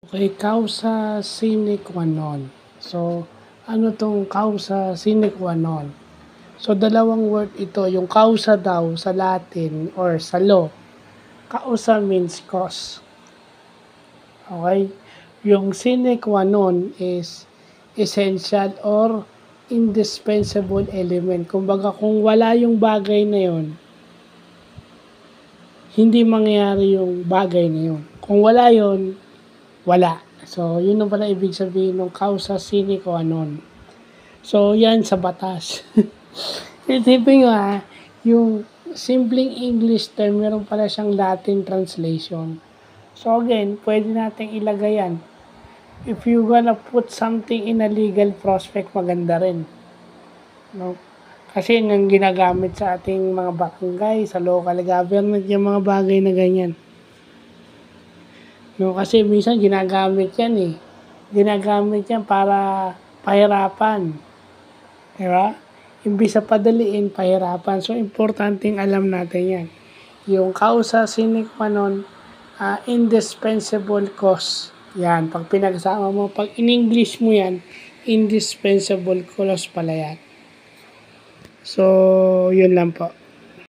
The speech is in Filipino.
Okay, causa sine qua non. So, ano 'tong causa sine qua non? So, dalawang word ito, yung causa daw sa Latin or sa law, causa means cause, okay? Yung sine qua non is essential or indispensable element. Kumbaga kung wala yung bagay na yun, hindi mangyayari yung bagay na yun. Kung wala yun, wala. So, yun ang pala ibig sabihin ng causa sine qua non. So, yan sa batas. Isipin nyo yung simpleng English term, meron pala siyang Latin translation. So, again, pwede natin ilagay yan. If you gonna put something in a legal prospect, maganda rin. No? Kasi yung ginagamit sa ating mga barangay, sa local government, yung mga bagay na ganyan. No, kasi minsan ginagamit yan eh. Ginagamit yan para pahirapan. Diba? Imbis sa padaliin, pahirapan. So, importanteng alam natin yan. Yung causa sine qua non, indispensable cause. Yan, pag pinagsama mo, pag in-English mo yan, indispensable cause pala yan. So, yun lang po.